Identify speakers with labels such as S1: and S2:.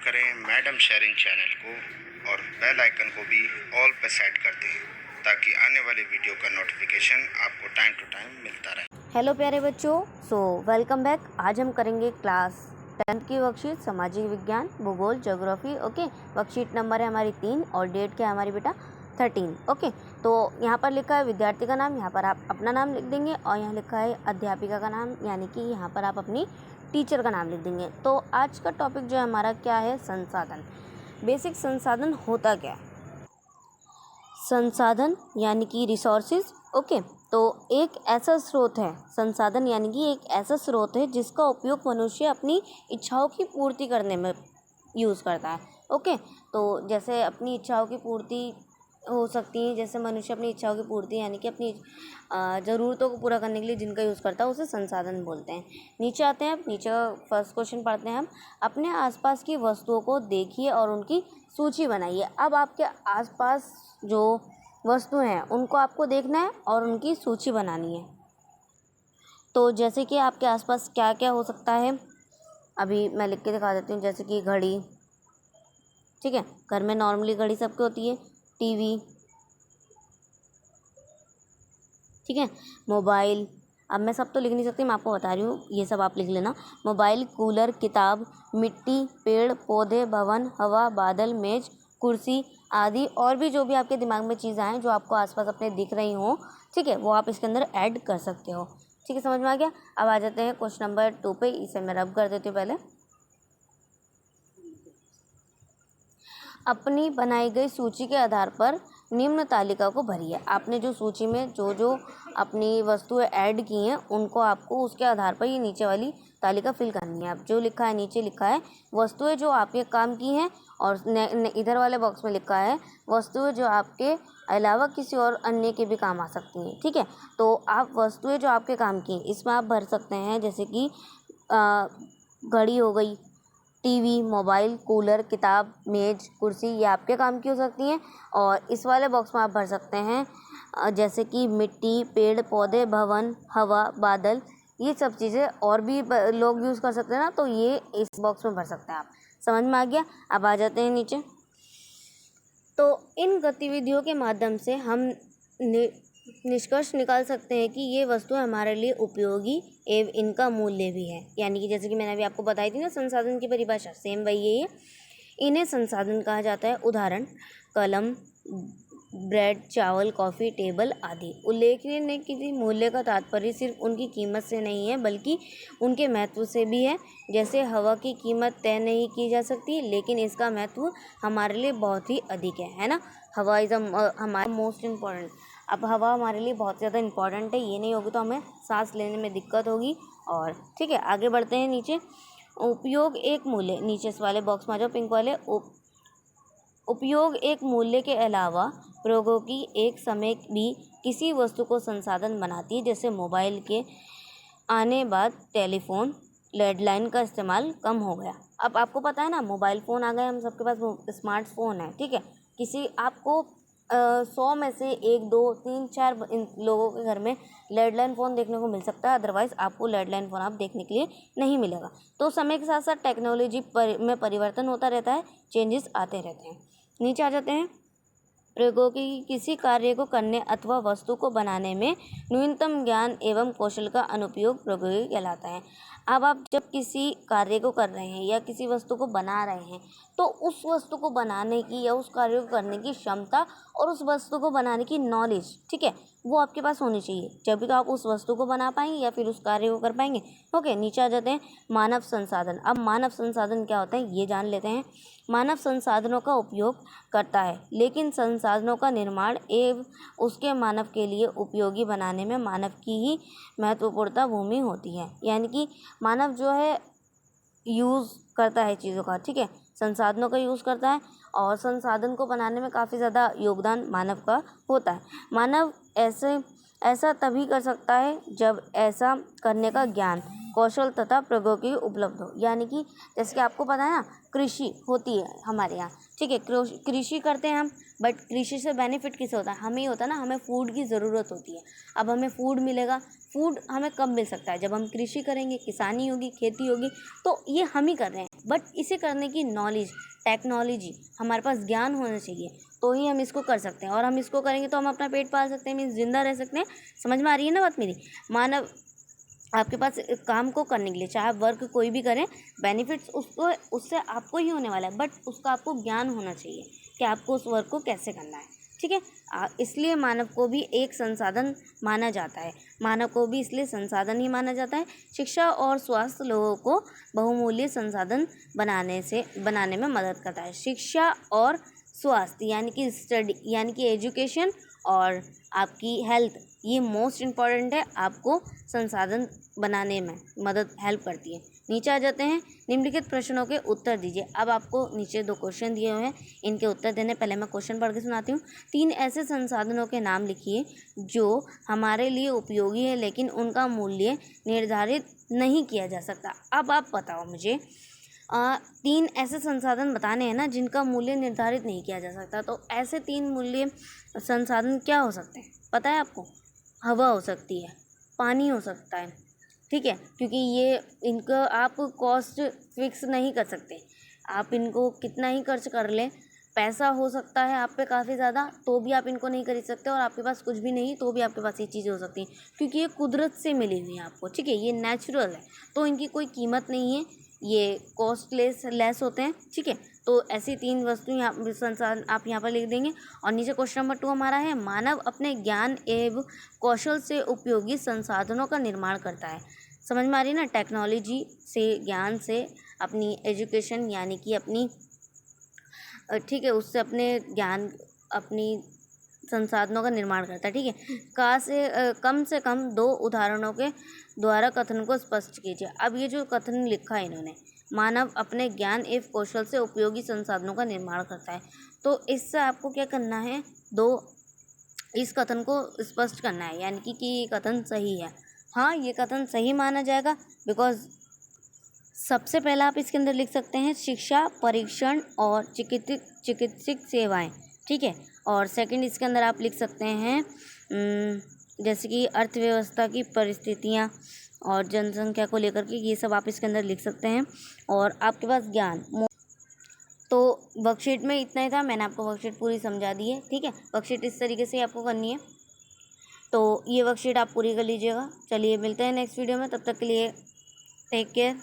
S1: करें madam sharing channel को और बेल आइकन को भी ऑल पे सेट कर दें ताकि आने वाले वीडियो का नोटिफिकेशन आपको टाइम टू टाइम मिलता रहे।
S2: हेलो प्यारे बच्चों, वेलकम बैक। आज हम करेंगे क्लास 10th की वर्कशीट सामाजिक विज्ञान, भूगोल, ज्योग्राफी। ओके, वर्कशीट नंबर है हमारी 3 और डेट क्या है हमारी बेटा 13। ओके, तो यहाँ पर लिखा है विद्यार्थी का नाम, यहाँ पर आप अपना नाम लिख देंगे और यहाँ लिखा है अध्यापिका का नाम, यानी कि यहाँ पर आप अपनी टीचर का नाम लिख देंगे। तो आज का टॉपिक जो है हमारा क्या है, संसाधन। बेसिक संसाधन होता क्या है? संसाधन यानी कि रिसोर्सेज। ओके, तो एक ऐसा स्रोत है, संसाधन यानी कि एक ऐसा स्रोत है जिसका उपयोग मनुष्य अपनी इच्छाओं की पूर्ति करने में यूज़ करता है। ओके, तो जैसे अपनी इच्छाओं की पूर्ति हो सकती है, जैसे मनुष्य अपनी इच्छाओं की पूर्ति यानी कि अपनी ज़रूरतों को पूरा करने के लिए जिनका यूज़ करता है उसे संसाधन बोलते हैं। नीचे आते हैं, नीचे का फर्स्ट क्वेश्चन पढ़ते हैं हम। अपने आसपास की वस्तुओं को देखिए और उनकी सूची बनाइए। अब आपके आसपास जो वस्तु हैं उनको आपको देखना है और उनकी सूची बनानी है। तो जैसे कि आपके आसपास क्या क्या हो सकता है, अभी मैं लिख के दिखा देती हूँ। जैसे कि घड़ी, ठीक है, घर में नॉर्मली घड़ी सबकी होती है। टीवी, ठीक है, मोबाइल। अब मैं सब तो लिख नहीं सकती, मैं आपको बता रही हूँ, ये सब आप लिख लेना। मोबाइल, कूलर, किताब, मिट्टी, पेड़ पौधे, भवन, हवा, बादल, मेज, कुर्सी आदि और भी जो भी आपके दिमाग में चीज़ें आएँ जो आपको आसपास अपने दिख रही हों, ठीक है, वो आप इसके अंदर ऐड कर सकते हो। ठीक है, समझ में आ गया। अब आ जाते हैं क्वेश्चन नंबर 2 पे। इसे मैं रब कर देती हूँ पहले। अपनी बनाई गई सूची के आधार पर निम्न तालिका को भरिए। आपने जो सूची में जो जो अपनी वस्तुएं ऐड की हैं उनको आपको उसके आधार पर ये नीचे वाली तालिका फिल करनी है। अब जो लिखा है, नीचे लिखा है वस्तुएं जो आपके काम की हैं और इधर वाले बॉक्स में लिखा है वस्तुएं जो आपके अलावा किसी और अन्य के भी काम आ सकती हैं। ठीक है, तो आप वस्तुएं जो आपके काम की हैं इसमें आप भर सकते हैं, जैसे कि घड़ी हो गई, टीवी, मोबाइल, कूलर, किताब, मेज, कुर्सी, ये आपके काम की हो सकती हैं। और इस वाले बॉक्स में आप भर सकते हैं जैसे कि मिट्टी, पेड़ पौधे, भवन, हवा, बादल, ये सब चीज़ें और भी लोग यूज़ कर सकते हैं ना, तो ये इस बॉक्स में भर सकते हैं आप। समझ में आ गया। अब आ जाते हैं नीचे। तो इन गतिविधियों के माध्यम से हम निष्कर्ष निकाल सकते हैं कि ये वस्तुएं हमारे लिए उपयोगी एवं इनका मूल्य भी है। यानी कि जैसे कि मैंने अभी आपको बताई थी ना संसाधन की परिभाषा, सेम वही है। इन्हें संसाधन कहा जाता है। उदाहरण कलम, ब्रेड, चावल, कॉफ़ी, टेबल आदि। उल्लेखनीय ने किसी मूल्य का तात्पर्य सिर्फ उनकी कीमत से नहीं है बल्कि उनके महत्व से भी है। जैसे हवा की कीमत तय नहीं की जा सकती लेकिन इसका महत्व हमारे लिए बहुत ही अधिक है ना। हवा इज़ हमारा मोस्ट इम्पॉर्टेंट। अब हवा हमारे लिए बहुत ज़्यादा इम्पॉर्टेंट है, ये नहीं होगी तो हमें सांस लेने में दिक्कत होगी। और ठीक है, आगे बढ़ते हैं नीचे। उपयोग एक मूल्य, नीचे इस वाले बॉक्स में आ जाओ, पिंक वाले। उपयोग एक मूल्य के अलावा प्रयोगों की एक समय भी किसी वस्तु को संसाधन बनाती है। जैसे मोबाइल के आने बाद टेलीफोन, लैंडलाइन का इस्तेमाल कम हो गया। अब आपको पता है ना, मोबाइल फ़ोन आ गए, हम सबके पास स्मार्टफोन है। ठीक है, किसी आपको 100 में से 1, 2, 3, 4 इन लोगों के घर में लैंडलाइन फ़ोन देखने को मिल सकता है, अदरवाइज़ आपको लैंडलाइन फ़ोन आप देखने के लिए नहीं मिलेगा। तो समय के साथ साथ टेक्नोलॉजी में परिवर्तन होता रहता है, चेंजेस आते रहते हैं। नीचे आ जाते हैं। प्रयोगों की किसी कार्य को करने अथवा वस्तु को बनाने में न्यूनतम ज्ञान एवं कौशल का अनुपयोग प्रौद्योगिकी कहलाता है। अब आप जब किसी कार्य को कर रहे हैं या किसी वस्तु को बना रहे हैं तो उस वस्तु को बनाने की या उस कार्य को करने की क्षमता और उस वस्तु को बनाने की नॉलेज, ठीक है, वो आपके पास होनी चाहिए, जब भी तो आप उस वस्तु को बना पाएंगे या फिर उस कार्य को कर पाएंगे। ओके, नीचे आ जाते हैं। मानव संसाधन। अब मानव संसाधन क्या होता है ये जान लेते हैं। मानव संसाधनों का उपयोग करता है लेकिन संसाधनों का निर्माण एवं उसके मानव के लिए उपयोगी बनाने में मानव की ही महत्वपूर्ण भूमि होती है। यानी कि मानव जो है यूज़ करता है चीज़ों का, ठीक है, संसाधनों का यूज़ करता है और संसाधन को बनाने में काफ़ी ज़्यादा योगदान मानव का होता है। मानव ऐसे ऐसा तभी कर सकता है जब ऐसा करने का ज्ञान, कौशल तथा प्रौद्योगिकी उपलब्ध हो। यानी कि जैसे कि आपको पता है ना, कृषि होती है हमारे यहाँ, ठीक है, कृषि करते हैं हम, बट कृषि से बेनिफिट किसे होता है? हमें ही होता है ना, हमें फूड की ज़रूरत होती है। अब हमें फूड मिलेगा, फूड हमें कब मिल सकता है? जब हम कृषि करेंगे, किसानी होगी, खेती होगी, तो ये हम ही कर रहे हैं, बट इसे करने की नॉलेज, टेक्नोलॉजी, हमारे पास ज्ञान होना चाहिए, तो ही हम इसको कर सकते हैं। और हम इसको करेंगे तो हम अपना पेट पाल सकते हैं, मीन्स जिंदा रह सकते हैं। समझ में आ रही है ना बात मेरी? मानव आपके पास काम को करने के लिए, चाहे आप वर्क कोई भी करें, बेनिफिट्स उसको उससे आपको ही होने वाला है, बट उसका आपको ज्ञान होना चाहिए कि आपको उस वर्क को कैसे करना है, ठीक है। इसलिए मानव को भी एक संसाधन माना जाता है। मानव को भी इसलिए संसाधन ही माना जाता है। शिक्षा और स्वास्थ्य लोगों को बहुमूल्य संसाधन बनाने में मदद करता है। शिक्षा और स्वास्थ्य यानी कि स्टडी, यानी कि एजुकेशन और आपकी हेल्थ, ये मोस्ट इम्पॉर्टेंट है, आपको संसाधन बनाने में मदद हेल्प करती है। नीचे आ जाते हैं, निम्नलिखित प्रश्नों के उत्तर दीजिए। अब आपको नीचे 2 क्वेश्चन दिए हुए हैं, इनके उत्तर देने पहले मैं क्वेश्चन पढ़ के सुनाती हूँ। 3 ऐसे संसाधनों के नाम लिखिए जो हमारे लिए उपयोगी है लेकिन उनका मूल्य निर्धारित नहीं किया जा सकता। अब आप बताओ मुझे, 3 ऐसे संसाधन बताने हैं ना जिनका मूल्य निर्धारित नहीं किया जा सकता, तो ऐसे 3 मूल्य संसाधन क्या हो सकते हैं पता है आपको? हवा हो सकती है, पानी हो सकता है, ठीक है, क्योंकि ये इनका आप कॉस्ट फिक्स नहीं कर सकते। आप इनको कितना ही खर्च कर लें, पैसा हो सकता है आप पे काफ़ी ज़्यादा, तो भी आप इनको नहीं खरीद सकते, और आपके पास कुछ भी नहीं तो भी आपके पास ये चीज़ें हो सकती हैं, क्योंकि ये कुदरत से मिली हुई हैं आपको, ठीक है, ये नेचुरल है, तो इनकी कोई कीमत नहीं है, ये कॉस्टलेस लेस होते हैं, ठीक है। तो ऐसी 3 वस्तु यहाँ संसाधन आप यहाँ पर लिख देंगे। और नीचे क्वेश्चन नंबर 2 हमारा है, मानव अपने ज्ञान एवं कौशल से उपयोगी संसाधनों का निर्माण करता है। समझ में आ रही है ना? टेक्नोलॉजी से, ज्ञान से, अपनी एजुकेशन यानी कि अपनी ठीक है, उससे अपने ज्ञान, अपनी संसाधनों का निर्माण करता है, ठीक है। कम से कम 2 उदाहरणों के द्वारा कथन को स्पष्ट कीजिए। अब ये जो कथन लिखा है इन्होंने, मानव अपने ज्ञान एवं कौशल से उपयोगी संसाधनों का निर्माण करता है, तो इससे आपको क्या करना है, इस कथन को स्पष्ट करना है, यानी कि ये कथन सही है। हाँ, ये कथन सही माना जाएगा, बिकॉज सबसे पहला आप इसके अंदर लिख सकते हैं शिक्षा, परीक्षण और चिकित्सिक सेवाएं, ठीक है। और सेकंड इसके अंदर आप लिख सकते हैं जैसे कि अर्थव्यवस्था की परिस्थितियां और जनसंख्या को लेकर के, ये सब आप इसके अंदर लिख सकते हैं। और आपके पास ज्ञान, तो वर्कशीट में इतना ही था, मैंने आपको वर्कशीट पूरी समझा दी है, ठीक है। वर्कशीट इस तरीके से आपको करनी है, तो ये वर्कशीट आप पूरी कर लीजिएगा। चलिए मिलते हैं नेक्स्ट वीडियो में, तब तक के लिए टेक केयर।